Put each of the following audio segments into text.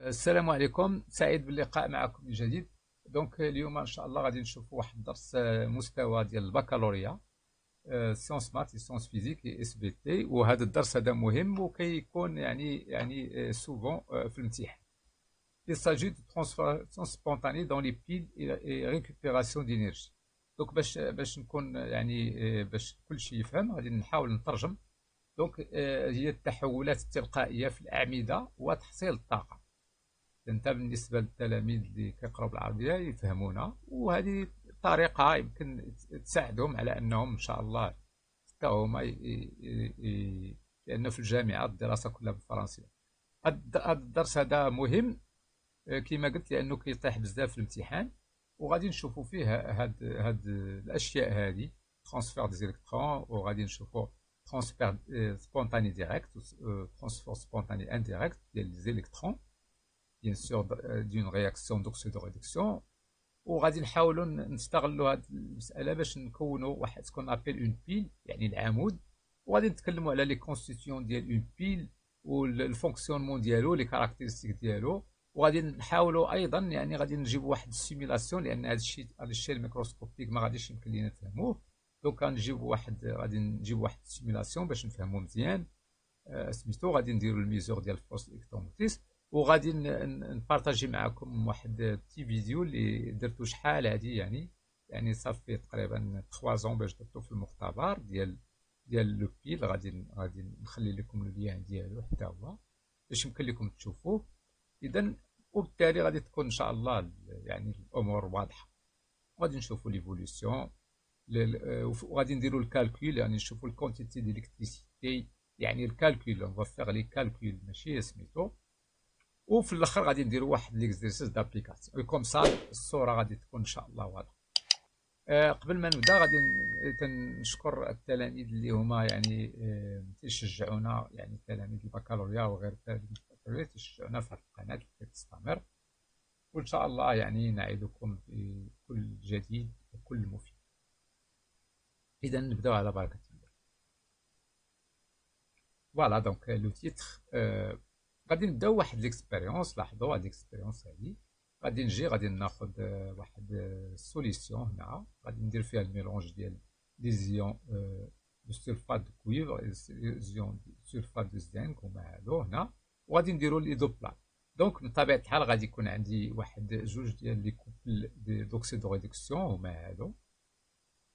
السلام عليكم، سعيد باللقاء معكم من جديد. اليوم ان شاء الله غادي نشوفوا واحد الدرس مستوى ديال البكالوريا، سيونس مات سيونس فيزيك اس بي تي. وهذا الدرس هذا مهم وكيكون يعني سوفون في الامتحان. Il s'agit de transformation spontanée dans les piles et récupération d'énergie. باش نكون باش كل شيء يفهم غادي نحاول نترجم. هي التحولات التلقائية في الأعمدة وتحصيل الطاقة. انت بالنسبه للتلاميذ اللي كيقراو بالعربيه يفهمونا، وهذه طريقه يمكن تساعدهم على انهم ان شاء الله حتى هما لان في الجامعه الدراسه كلها بالفرنسيه. هذا الدرس هذا مهم، كما قلت، لانه كيطيح بزاف في الامتحان، وغادي نشوفوا فيه هاد الاشياء هذه: ترانسفير دي زيليكترون، وغادي نشوفوا ترانسفير سبونتاني ديريكت، ترانسفير سبونتاني انديريكت ديال لي زيليكترون bien sûr d'une réaction d'oxydoréduction. وغادي نحاولوا نستغلوا هذه المساله باش نكونوا واحد سكون ابيل اون بيل، يعني العمود. وغادي نتكلموا على لي كونستيتيون ديال اون بيل والفونكسيونمون ديالو، لي كاركتيرستيك ديالو. وغادي نحاولوا ايضا غادي نجيبوا واحد السيميلاسيون، لان هذا الشيء الميكروسكوبيك ما غاديش يمكن لينا نفهموه. غادي نجيبوا واحد السيميلاسيون باش نفهموا مزيان. سميتو غادي نديروا الميزور ديال الفورس الكتروموتريس، وغادي نبارطاجي معكم واحد تي فيديو اللي درتو شحال هادي، يعني صافي تقريبا 3 زون باش درتو في المختبر ديال لو بيل. غادي نخلي لكم اللين ديالو حتى هو باش يمكن لكم تشوفوه. اذا وبالتالي غادي تكون ان شاء الله الامور واضحه. غادي نشوفوا ليفوليسيون، وغادي نديروا الكالكول، نشوفوا الكونتيتي ديليكتريسيتي، الكالكول اون فا فيغ لي كالكول ماشي سميتو. وفي الاخر غادي نديروا واحد ليكزيرسيس دابليكاسيون كوم سا الصوره غادي تكون ان شاء الله واضحه. قبل ما نبدا غادي نشكر التلاميذ اللي هما تيشجعونا، تلاميذ البكالوريا وغير تلاميذ البكالوريا تيشجعونا في هذه القناه اللي تستمر. وان شاء الله نعدكم بكل جديد وكل مفيد. اذا نبداو على بركه الله. فوالا دونك لو تيتر. غادي نبداو واحد ليكسبيريونس. لاحظوا هاد ليكسبيريونس هادي غادي ناخذ واحد سوليسيون هنا، غادي ندير فيها الميلونج ديال لي زيون دو سولفات دو كويفر زيون دو سولفات دو زنك هما هادو هنا، وغادي نديرو ليدوبلان. دونك بطبيعه الحال غادي يكون عندي واحد جوج ديال لي كوبل دوكسيدوريدكسيون هما هادو،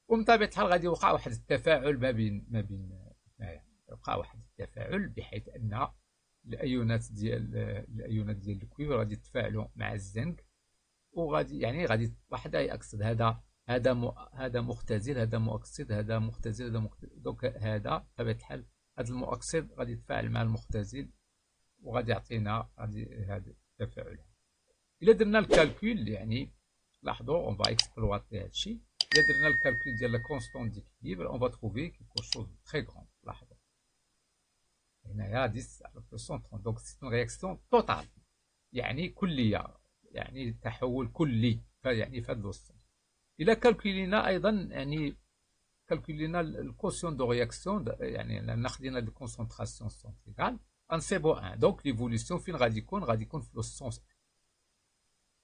ومن طبيعه الحال غادي يوقع واحد التفاعل ما بين يوقع واحد التفاعل بحيث ان الايونات ديال الكويفر غادي يتفاعلوا مع الزنك، وغادي غادي واحد يأكسد هذا مختزل، هذا مؤكسد، هذا مختزل، هذا مختزل. دونك هذا بطبيعه الحال هذا المؤكسد غادي يتفاعل مع المختزل وغادي يعطينا هذا التفاعل. الا درنا الكالكول لاحظوا اون با اكسبلواتي هادشي. الا درنا الكالكول ديال لا كونستون ديكيليبر اون با تروفي كيكو شوز تري غران. لاحظوا هنايا 10 على 130. دونك سي اون رياكسيون توتال، كليه، تحول كلي في هذا الوسط. الا كالكولينا ايضا كالكولينا الكوسيون دو رياكسيون، خدينا دي كونسونطراسيون سنتريغال انسيبو 1. دونك ليفوليسيون فين غادي يكون في لو سونس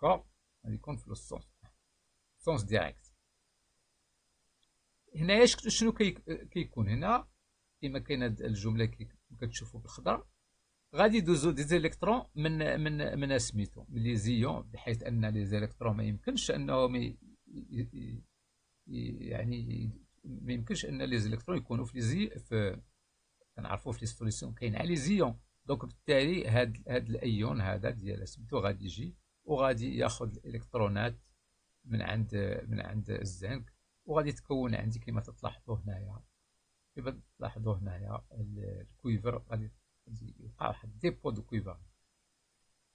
داكور، غادي يكون في لو سونس ديريكت. هنايا شنو كيكون هنا كما كاينه الجمله كتشوفوا بالخضر، غادي يدوزو دي زيليكترون من سميتو من لي زيون، بحيث ان لي زيليكترون ما يمكنش انهم ما يمكنش ان لي زيليكترون يكونوا في كنعرفوا في لي سوليسيون كاين على لي زيون. دونك بالتالي هاد الايون هذا ديال سميتو غادي يجي وغادي ياخذ الالكترونات من عند الزنك، وغادي تكون عندي كما تلاحظوا هنايا الكويفر غادي يوقع واحد ديبو دو كويفر.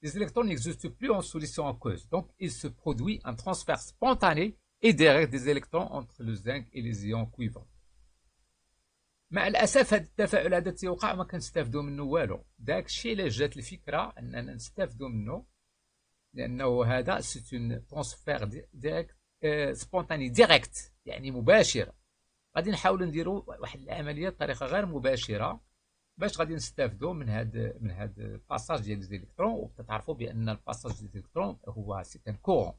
Les électrons n'existent plus en solution aqueuse, donc il se produit un transfert spontané et direct des électrons entre le zinc et les ions cuivre. مع الاسف هذا التفاعل هذا تيوقع ما كنستافدوا منه والو. داك الشيء علاش جات الفكره اننا نستافدوا منه، لانه هذا سي اون ترانسفير ديريكت سبونتاني ديريكت، مباشر. غادي نحاولوا نديروا واحد العمليه بطريقه غير مباشره باش غادي نستافدوا من هاد الباساج ديال الالكترون، وتعرفوا بان الباساج ديال الالكترون هو سي ان كورون،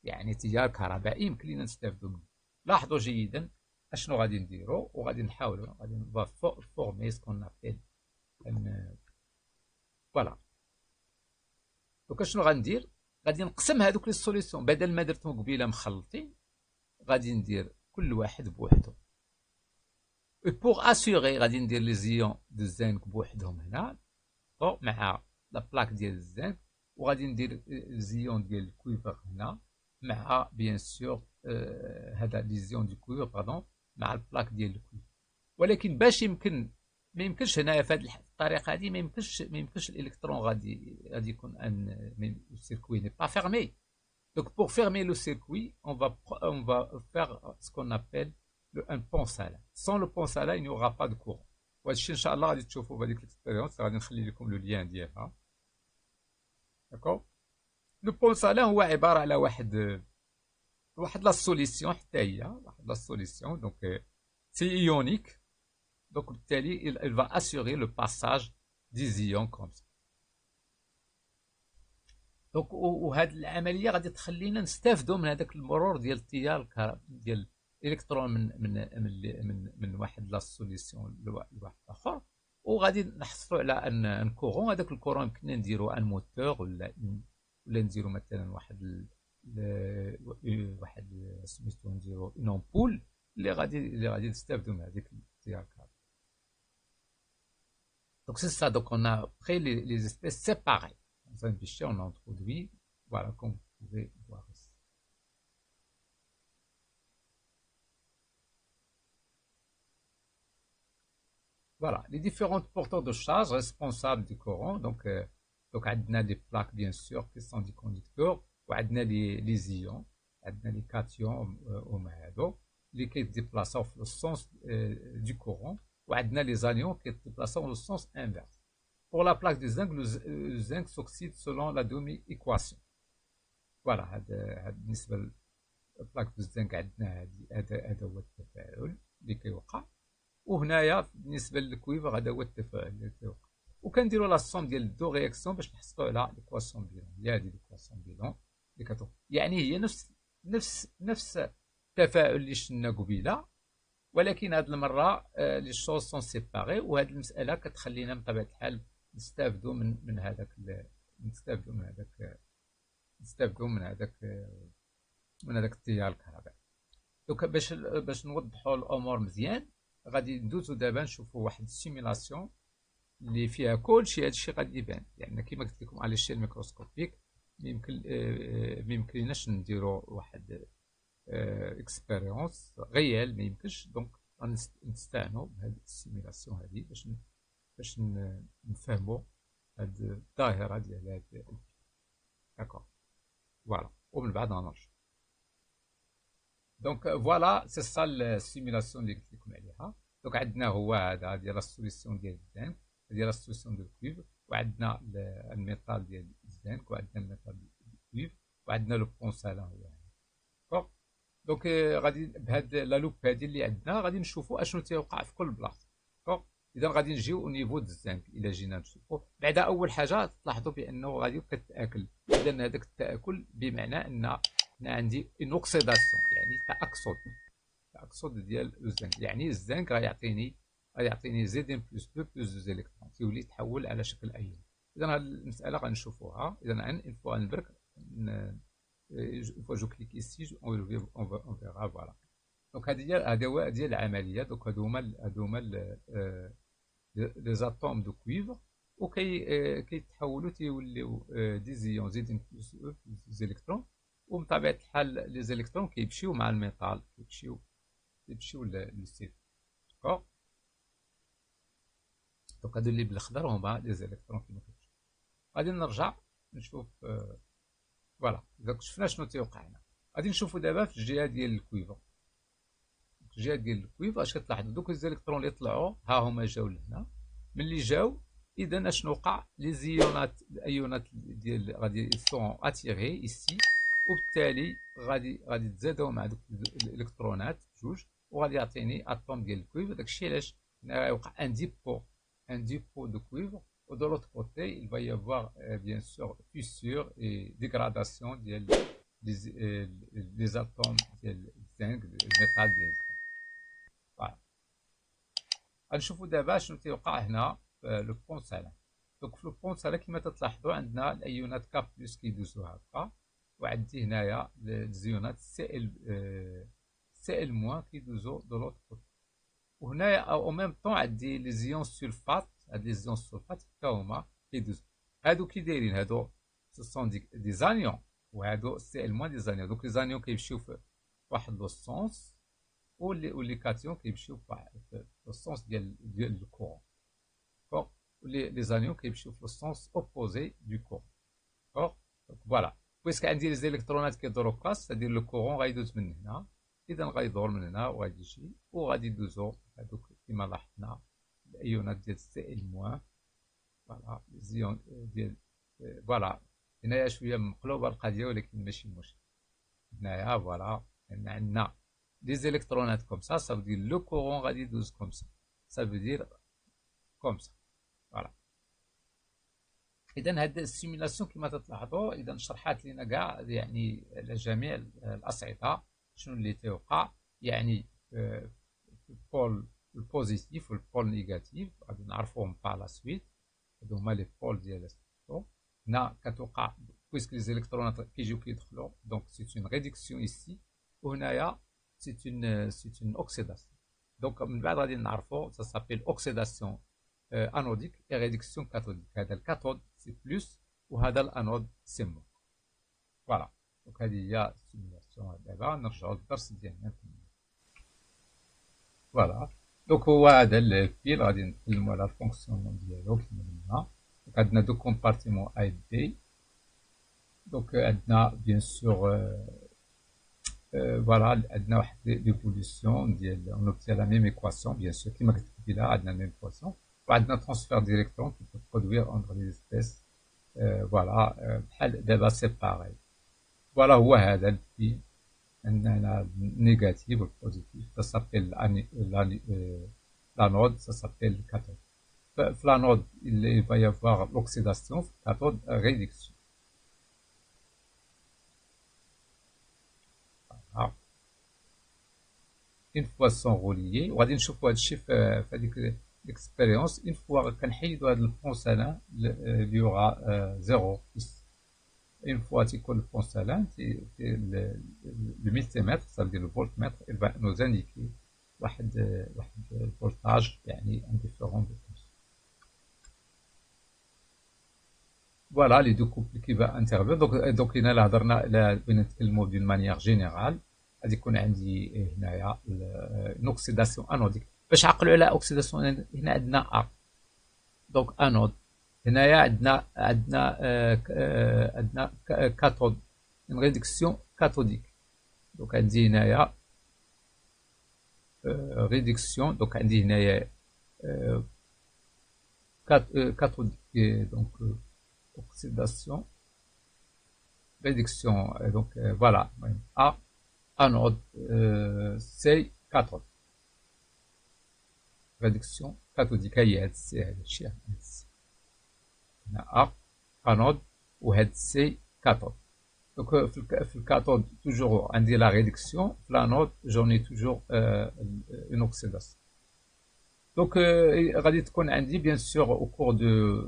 يعني تيار كهربائي يمكن لينا نستافدوا منه. لاحظوا جيدا اشنو غادي نديروا، وغادي نحاولوا غادي فورمي سكون ابيل فوالا. دونك شنو غندير؟ غادي نقسم هذوك لي سوليسيون، بدل ما درتهم قبيله مخلطين غادي ندير كل واحد بوحدو. بوغ اسيغي غادي ندير لي زيون دو زنك بوحدهم هنا مع لا بلاك ديال الزنك، وغادي ندير زيون ديال الكويفر هنا مع بيان سور هذا لي زيون دو كويفر باردون مع البلاك ديال الكويفر. ولكن باش ما يمكنش هنايا في هذه الطريقه هذه ما يمكنش الالكترون غادي يكون ان السيركوي ني با فيرمي. دونك بور فيرمي لو سيركوي on va faire ce qu'on appelle un pont salin. Sans le pont salin il n'y aura pas de courant. وهذا الشيء ان شاء الله غادي تشوفوا في هذيك الاكسبيريونس، غادي نخلي لكم لو ليان ديالها. داكور. لو بون سالين هو عباره على واحد لا سوليسيون، حتى هي واحد لا سوليسيون دونك سي ايونيك، دونك بالتالي il va assurer le passage des ions comme ça. دونك وهذه العمليه غادي تخلينا نستافدوا من هذاك المرور ديال التيار الكهربائي ديال الالكترون من واحد لا سوليسيون لواحد اخر، وغادي نحصلوا على ان كورون. هذاك الكورون يمكننا نديروا ان موتور ولا نديروا مثلا واحد سميتو نديروا اون امبول اللي غادي نستافدوا من هذيك التيار الكهربائي. Donc c'est ça, donc on a pris les espèces séparées. Dans un fichier, on a introduit, voilà, comme vous pouvez voir ici. Voilà, les différents porteurs de charge responsables du courant. Donc on a des plaques, bien sûr, qui sont des conducteurs, on a les ions, on a les cations qui se déplacent dans le sens du courant. وعندنا les anions qui se déplacent dans le sens inverse. Pour la plaque du zinc, le zinc s'oxyde selon la demi-équation. Voilà, هذا بالنسبة لبلاك دو الزنك عندنا هذا هو التفاعل اللي كيوقع، وهنايا بالنسبة للكويفر هذا هو التفاعل اللي كيوقع. وكنديروا لا سوم ديال دو رياكسيون باش نحصلوا على ليكواسيون بيلون. هي هذه ليكواسيون بيلون اللي كتوقع، يعني هي نفس التفاعل اللي شفنا قبيله، ولكن هذه المره لي شوز سون سيباري، وهذه المساله كتخلينا بطبيعه الحال نستافدوا من هذاك التيار الكهربائي. دونك باش نوضحوا الامور مزيان غادي ندوزو دابا نشوفوا واحد السيميلاسيون اللي فيها كلشي. هذا الشيء غادي يبان، لان كما قلت لكم على الشيء الميكروسكوبيك ما يمكنناش نديروا واحد اكسبيريونس غيال، ما يمكنش. دونك نستعنوا بهذه السيميلاسيون هذه باش نفهموا هذه الظاهره ديال هذه. داكور فوالا، ومن بعد غنرجع. دونك فوالا سي سا السيميلاسيون اللي قلت لكم عليها. دونك عندنا هو هذا ديال لا سوليسيون ديال الزنك، ديال لا سوليسيون ديال الكويفر، وعندنا الميتال ديال الزنك، وعندنا الميتال ديال الكويفر، وعندنا لو بون سالان هو هذا. دونك غادي بهاد لا لوب هادي اللي عندنا غادي نشوفوا اشنو تيوقع في كل بلاصه. اذا غادي نجيو او نيفو د الزنك. الا جينا نشوفوا بعدا اول حاجه تلاحظوا بانه غادي كتاكل. اذا هذاك التاكل بمعنى ان انا عندي ان اوكسيداسيون، يعني تاكسود ديال الزنك. يعني الزنك غيعطيني زد ان بلس 2 بلس 2 الكترون، تيولي يتحول على شكل ايون. اذا هذه المساله غنشوفوها. اذا ان فوا نبرك une fois je clique ici on verra. voilà. donc هذه هو ديال العمليه. دونك هادو هما لي اتوم دو كويفر، كيتحولوا تيوليو دي زيون زد بلس او الكترون، وبطبيعه الحال لي زيليكترون كيمشيو مع الميتال، كيمشيو للسيل. داكوغ. دونك هادو اللي بالاخضر هما لي زيليكترون كما كتشوفوا. غادي نرجع نشوف فوالا. اذا شفنا شنو تيوقع هنا غادي نشوفوا دابا في الجهه ديال الكويفر. في الجهه ديال الكويفر اش كتلاحظوا؟ دوك الالكترون اللي طلعوا ها هما جاو لهنا. ملي جاو اذا اشنو وقع؟ لي زيونات الايونات ديال غادي سون اتيري ايسي، وبالتالي غادي تزادوا مع دوك الالكترونات جوج، وغادي يعطيني اتوم ديال الكويفر. داكشي علاش هنا يوقع ان ديبو un dépôt de cuivre. De l'autre côté, il va y avoir bien sûr fissure et dégradation des atomes de zinc, du métal ديال الزنك. Voilà. غنشوفوا دابا شنو تيوقع هنا في لو بون سالان. دونك في لو بون سالان كما تلاحظوا عندنا الايونات ك بلس كيدوزو هكا، وعندي هنايا الزيونات سي ال موان كيدوزو دو لوط كوتي. وهنايا او ميم طون عندي لي زيون سولفات، هاد لي زيون سولفات حتى هما كيدوزو. هادو كي دايرين؟ هادو سو سون دي زانيون، وهادو سي ال موان دي زانيون. دونك لي زانيون كيمشيو في واحد لو سونس، ولي كاتيون كيمشيو في السونس ديال الكورون. دونك لي زانيون كيمشيو في السونس اوبوزي دو كورون. دونك فوالا، بويسك عندي لي زيليكترونات كيدورو كاس، غادي لو كورون غيدوز من هنا، اذا غيدور من هنا وغادي يجي وغادي يدوزو هادوك كيما لاحظنا الايونات ديال سي ال موان. فوالا لي زيون ديال فوالا. هنايا شويه مقلوبه القضيه ولكن ماشي مشكل. هنايا فوالا عندنا des électronates comme ça veut dire le courant غادي يدوز comme ça, ça veut dire comme ça. voilà. اذا هاد السيميلاسيون كما تلاحظوا اذا شرحات لنا كاع يعني على جميع الاصعده شنو اللي تيوقع، يعني البول البوزيتيف والبول نيجاتيف غادي نعرفوهم با لا سويت. هادو هما لي بول ديال السيستم. هنا كتوقع بويسك لي زيليكترونات كيجيو كيدخلوا، دونك سي اون ريدكسيون ايسي، وهنايا c'est une oxydation. Donc من بعد غادي نعرفوا ça s'appelle oxydation anodique et réduction cathodique. هذا الكاثود سي بلس وهذا الانود سي مو. فوالا. دونك هذه هي السيمولاسيون. دابا نرجعوا للدرس ديالنا. فوالا. دونك هو هذا البيل غادي نتكلموا على الفونكسيونمون ديالو كما قلنا. دونك عندنا دو كومبارتيمون A et B. دونك عندنا بيان سور voilà, عندنا واحد l'évolution ديال on obtient la même équation bien sûr كما كتبتي لها. عندنا la même équation وعندنا transfert d'électrons qui peut produire entre les espèces. voilà بحال دابا سي باغي. voilà هو هذا البي. عندنا النيجاتيف والبوزيتيف. ça s'appelle l'anode, ça s'appelle le cathode. في l'anode il va y avoir l'oxydation, في الكاثود réduction. une fois sont reliés وغادي نشوفوا هذا الشيء في هذيك الاكسبيريونس. une fois كنحيدوا هذا البون سالان ليوغا زيرو. une fois تيكون البون سالان لو ملتيمتر صافي ديال الفولتمتر il va nous indiquer واحد الفولتاج يعني انديفيرون دو بونس. فوالا لي دو كوبل كي va intervenir. donc هنا لا هضرنا على بنتكلموا دون مانيير جينيرال غادي يكون عندي هنايا الاوكسيداسيون انوديك. باش عقلوا على اوكسيداسيون هنا عندنا ا دونك انود، هنايا عندنا كاثود اون ريدكسيون كاثوديك. دونك عندي هنايا ريدكسيون، دونك عندي هنايا كاثوديك دونك اوكسيداسيون réduction. donc voilà A anode, C cathode. réduction cathodique هي هاد C هذا الشيء. هنا A anode وهاد C cathode. donc في الكاثود toujours عندي la réduction، في l'anode j'en ai toujours une oxydation. donc غادي تكون عندي بيان سور او كور دو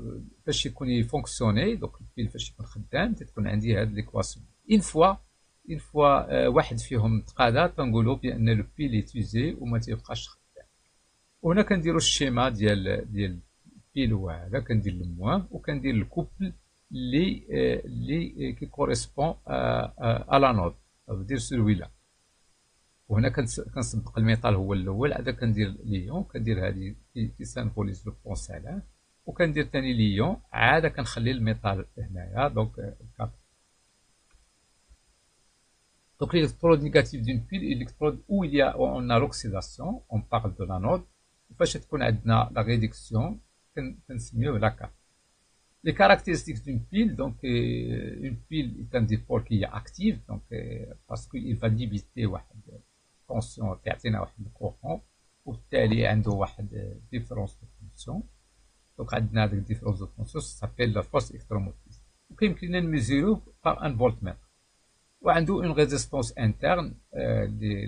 فاش يكون يفونكسيوني. دونك البيل فاش يكون خدام تكون عندي هاد ليكواسيون. اون فوا واحد فيهم تقادا تنقولوا بان لو بيل يتيزي وما تيبقاش خدام. وهنا كنديروا الشيما ديال البيل هو هذا. كندير الموان وكندير الكوبل اللي كي كوريسبون ا لانود، دير سلويلا. وهنا كنسبق الميطال هو الاول، عاد كندير ليون، كندير هذه كي سانفوليز لو بون سالان، وكندير ثاني ليون، عاد كنخلي الميطال هنايا. دونك Donc l'électrode négatif d'une pile est l'électrode où on a l'oxydation, on parle de l'anode. فاش تكون عندنا la réduction كنسميوه la carte. Les caractéristiques d'une pile, donc une pile est un dipôle qui est active, donc parce qu'il va limiter واحد tension تعطينا واحد الكورون، وبالتالي عنده واحد ديفرونس دو tension. دونك عندنا هذيك الديفيرونس دو بونسيون سابيل لا فورس الكتروموتريس وكيمكن لنا نميزيرو بار ان فولتمتر وعنده اون ريزيستونس انترن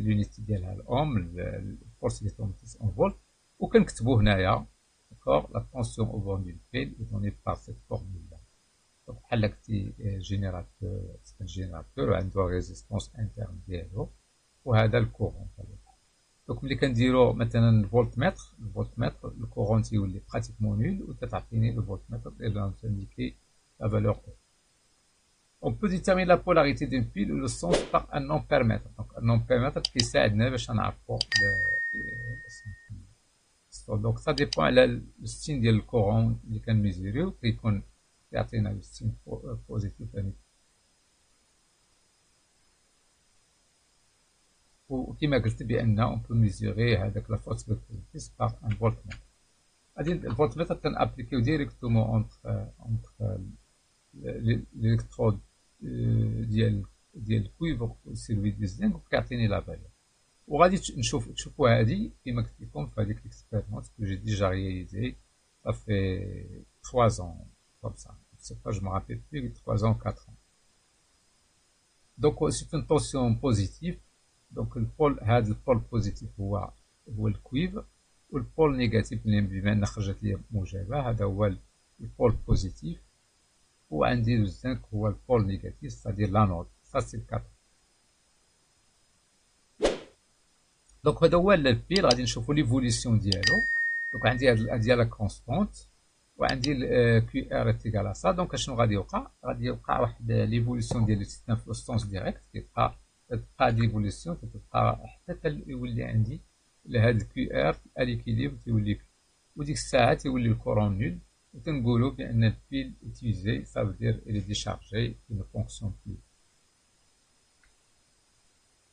لونيتي ديالها الاوم الفورس الكتروموتريس ان فولت وكنكتبو هنايا داكوغ لا تونسيون او بور دو فيل اي دوني بار سيت فورمول لا دونك بحال قلتي جينيراتور سي جينيراتور وعنده ريزيستونس انترن ديالو وهذا الكورون. دونك ملي كنديرو مثلا الفولتمتر الكورون تيولي براتيكمون نول وتتعطيني الفولتمتر اللي غنتانديكي لا فالور. On peut déterminer la polarité d'une pile ou le sens par un ampèremètre. Donc un ampèremètre كيساعدنا باش نعرفو دونك ça dépend على الستين ديال الكورون اللي كنميزوريو كيكون كيعطينا الستين بوزيتيف وكما قلت بان اون بو ميزوري هذاك لا فورس بوزيتيف بار ان فولتمتر. غادي الفولتمتر كنابليكيو ديريكتومون اونتر الالكترود ديال الكويفر سيلفي دي زنك وكيعطيني لا فالور وغادي تشوفوا هذه كما قلت لكم في هذيك ليكسبيريمونس كو جي ديجا رياليزي صافي 3 ans comme ça c'est pas je me rappelle plus 3 ans 4 ans. donc c'est une tension positive donc البول هذا البول بوزيتيف هو الكويفر والبول نيجاتيف بما ان خرجت لي موجبه هذا هو البول بوزيتيف وعندي الزنك هو البول نيجاتيف c'est-à-dire l'anode ça c'est le cas. دونك هذا هو البيل غادي نشوفوا ليفوليسيون ديالو دونك عندي هاد ديال كونستانت وعندي كيو ار تيغال ا سا دونك شنو غادي يوقع واحد ليفوليسيون ديال السيستم في السونس ديريكت كتبقى ديفوليسيون كتبقى حتى يولي عندي لهاد الكيو ار اليكيليبر تيولي وديك الساعه تيولي الكورون نول وتنقولوا بان البيل utilisé ça veut dire il est déchargé il ne fonctionne plus.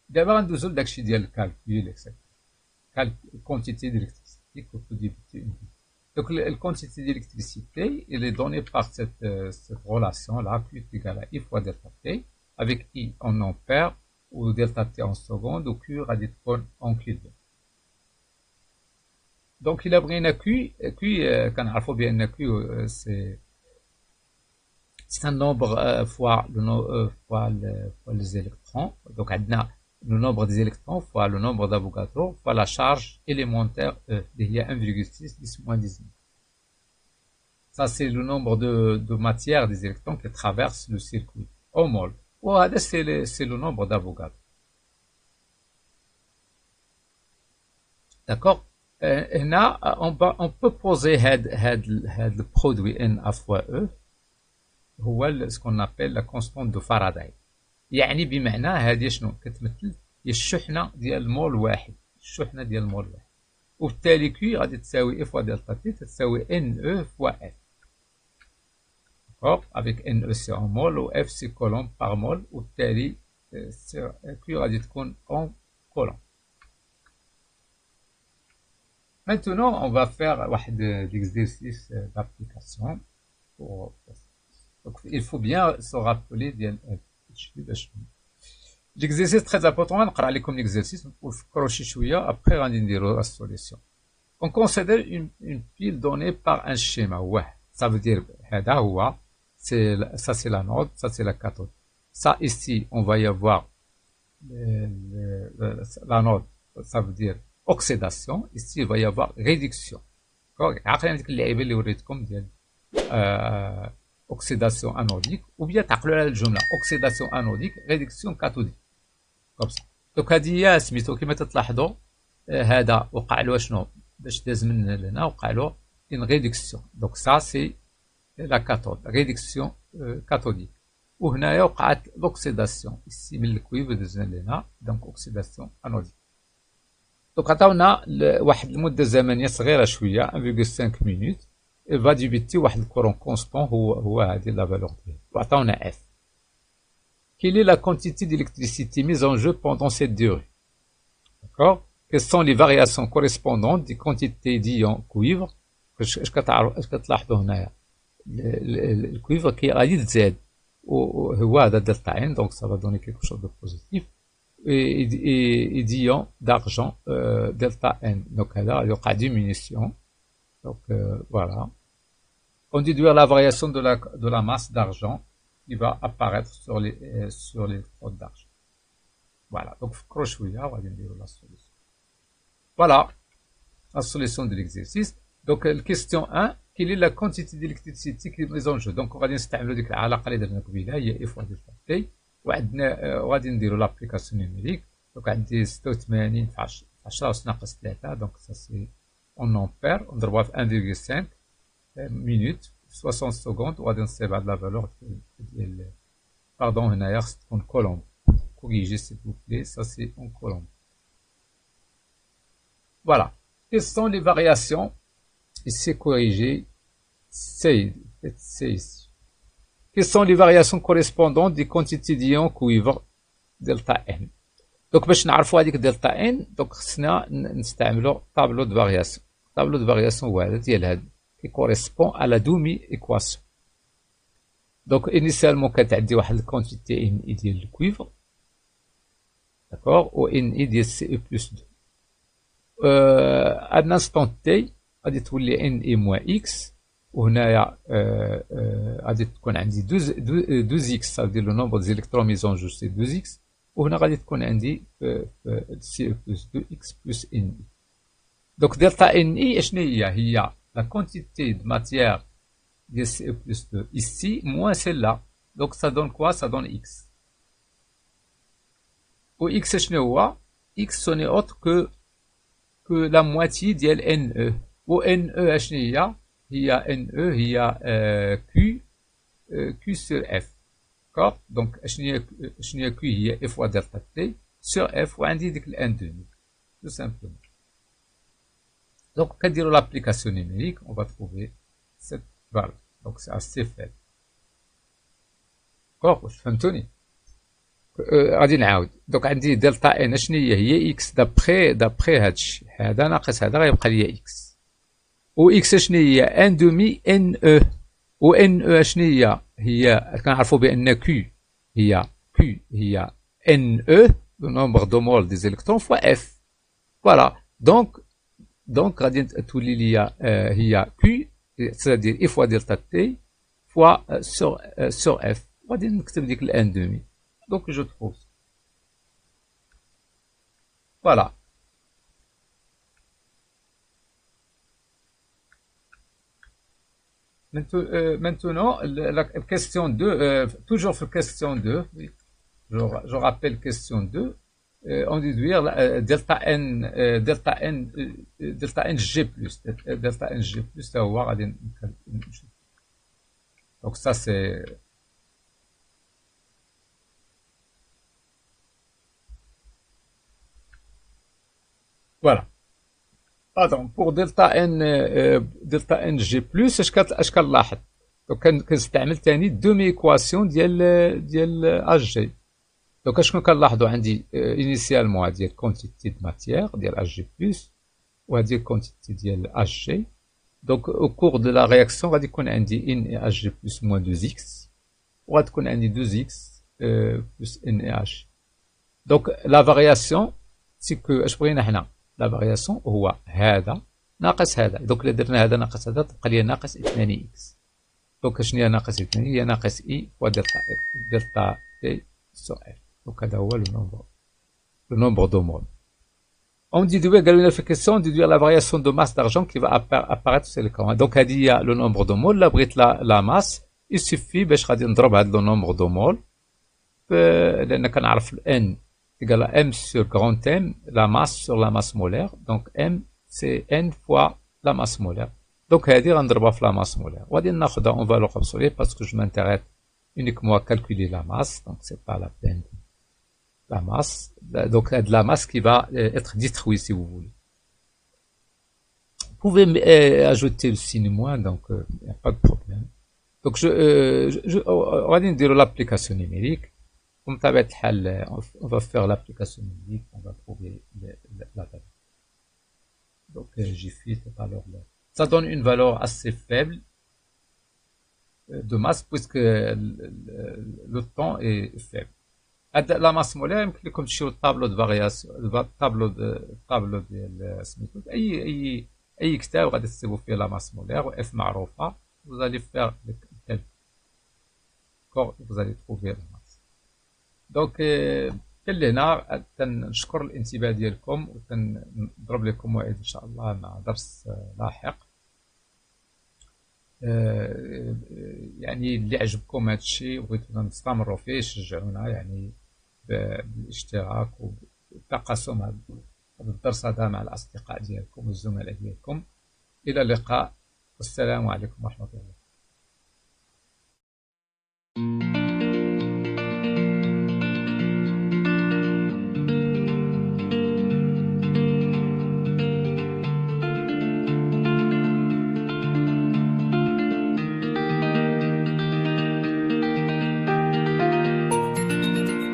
دابا غندوزو لداكشي ديال الكالكول اكسيتيرا quantité d'électricité qu'on peut débuter une vie. Donc la quantité d'électricité elle est donnée par cette relation là Q est égal à I fois delta T avec I en ampères ou delta T en secondes ou Q غادي تكون en كيلو. دونك إلا بغينا كي كنعرفو بأن كي سي ان نومبر فوا لي زيليكترون دونك عندنا لو نومبر دي زيليكترون فوا لو نومبر دافوغادرو فوا لا شارج إليمونتير اللي هي 1,6 10 moins 19. Ça c'est le nombre de matière des électrons qui traversent le circuit au mol وهذا c'est le nombre d'Avogadro. D'accord. هنا on peut poser هاد البرودوي n a fois e هو ce qu'on appelle la constante de Faraday. يعني بمعنى هذه شنو كتمثل هي الشحنه ديال المول واحد وبالتالي كي غادي تساوي e fois delta t تساوي ne fois f. d'accord avec ne c'est en mol و f c'est coulomb par mol وبالتالي كي غادي تكون en coulomb. Maintenant, on va faire l'exercice d'application. Donc, il faut bien se rappeler l'exercice très important. On va lire l'exercice pour crocher chouïa. Après, on va dire la solution. On considère une pile donnée par un schéma. Ouais, ça veut dire ça c'est l'anode, ça c'est la cathode. Ça ici, on va y avoir l'anode, ça veut dire oxydation. Ici il va y avoir réduction. عقلنا ديك اللعيبه اللي وريتكم ديال oxydation anodique ou bien تعقلوا على الجمله oxydation anodique réduction cathodique comme ça. دونك هذه هي سميتو كما تلاحظوا هذا وقع له شنو باش داز من هنا وقع له une réduction. Donc ça c'est la cathode réduction cathodique وهنايا وقعت l'oxydation ici من الكويفر دزنا لهنا donc oxydation anodique. دونك عطاونا واحد المده زمنيه صغيره شويه 1.5 مينوت va débuter واحد الكورون كونستون هو هذه لا فالور ديالو وعطاونا اف. Quelle est la quantité d'électricité mise en jeu pendant cette durée? D'accord. Quelles sont les variations correspondantes des quantités d'ions cuivre? اش كتلاحظوا هنايا الكويفر كي غادي تزاد وهو هذا دلتا ان دونك ça va donner quelque chose de positif et d'ions d'argent delta n. Donc là il y aura diminution. Donc voilà. on déduire la variation de la masse d'argent qui va apparaître sur l'électrode d'argent. Voilà, donc crochet, on va dire la solution. Voilà la solution de l'exercice. Donc la question 1, quelle est la quantité d'électricité qui est en jeu? Donc on va نستعملوا ديك العلاقه اللي درنا قبيله هي اف واحد تي وعندنا وغادي نديروا لابليكاسيون نيميريك. دونك عندي 86 في 10 ناقص 3 دونك سا سي اون امبير ونضربوها في 1.5 minutes 60 secondes وغادي نصيب هاد لا فالور ديال باردون هنايا خص تكون كولومب corriger s'il vous plaît, ça c'est en colombe. Voilà. Quelles sont les variations? Ici corrigé, c'est ici. Quelles sont les variations correspondantes des quantités d'ions cuivre delta n? Donc باش نعرفوا هذيك دلتا n donc خصنا نستعملوا طابلو دو فارياسيون. طابلو دو فارياسيون هو هذا ديال هذا qui correspond à la demi-équation. Donc initialement كتعدي واحد الكونتيتي n ديال الكويفر d'accord و n ديال CE plus 2 à l'instant t غادي تولي n et moins x وهنايا غادي تكون عندي 12x ça veut dire le nombre des électrons mis en jeu c'est 2x وهنا غادي تكون عندي CE plus 2x plus n. donc delta n اشنو هي la quantité de matière de CE plus 2 ici moins celle-là donc ça donne quoi? Ça donne x. و x شنو هو؟ x ce n'est autre que la moitié ديال NE و NE اشنو هي NE هي Q sur F d'accord donc اشنو هي Q هي F fois delta T sur F وعندي ديك ال N demi tout simplement. donc كنديروا l'application numérique on va trouver cette valeur donc c'est assez faible d'accord واش فهمتوني؟ غادي نعاود دونك عندي دلتا ان اشنو هي اكس دابخي هادشي هذا ناقص هذا غيبقى ليا اكس و اكس اشنو هي ان دومي ان او و ان او اشنو هي كنعرفوا بان كيو هي ان او لو نومبر دو مول دي زيليكترون فوا اف فوالا دونك غادي تولي ليا هي كيو سادير اي فوا دلتا تي فوا سور اف غادي نكتب ديك الان دومي. Donc je trouve. Voilà. Maintenant, la question 2, toujours sur question 2, je rappelle question 2, on déduire delta n g plus, delta n g plus, ça va voir. Donc ça c'est voilà. Pardon, pour delta n g plus اش كنلاحظ دونك كنستعمل ثاني دومي ايكواسيون ديال اش جي دونك اشنو كنلاحظوا عندي انيسيالمون هادي الكونتيتي د ماتيير ديال اش جي بلس وهادي الكونتيتي ديال اش جي دونك او كور دو لا رياكسيون غادي يكون عندي ان اي اش جي بلس موان 2 اكس وغادي تكون عندي 2 اكس بلس ان اي اش دونك لا فارياسيون سي كو اش بغينا حنا لا فارياسيون هو هذا ناقص هذا دونك الا درنا هذا ناقص هذا تبقى لي ناقص 2 اكس دونك شنو هي ناقص 2 هي ناقص اي فوا دلتا تي سو اف دونك هذا هو لو نومبر دو مول. On déduit قالوا لنا في الكيسيون déduire la variation de masse d'argent qui va apparaître sur l'écran. donc هذه هي لو نومبر دو مول. لا بغيت لا ماس il suffit باش غادي نضرب هذا لو نومبر دو مول لان كنعرف n égale à m sur grand M, la masse sur la masse molaire. Donc M, c'est n fois la masse molaire. Donc, هذه غنضربها في la masse molaire. وغادي ناخذها en valeur absolue parce que je m'intéresse uniquement à calculer la masse. Donc, c'est pas la peine. La masse. Donc, la masse qui va être détruite si vous voulez. Vous pouvez ajouter le signe moins, donc il n'y a pas de problème. Donc, on va dire l'application numérique. Comme بطبيعة الحال on va faire l'application numérique, on va trouver la valeur. Donc j'ai fait tout à l'heure. Ça donne une valeur assez faible de masse puisque le temps est faible. La masse molaire يمكن لكم تشوفوا الطابلو دو فارياسيون الطابلو ديال سميتو اي كتاب غادي تكتبوا فيه لا ماس مولير و اف معروفه vous allez faire le calcul. D'accord, vous allez trouver le max. دونك كان لهنا تنشكر الانتباه ديالكم وتنضرب لكم موعد ان شاء الله مع درس لاحق. يعني اللي عجبكم هذا الشيء وبغيتونا نستمروا فيه شجعونا يعني بالاشتراك وبالتقاسم هذا الدرس هذا مع الأصدقاء ديالكم والزملاء ديالكم. إلى اللقاء والسلام عليكم ورحمة الله.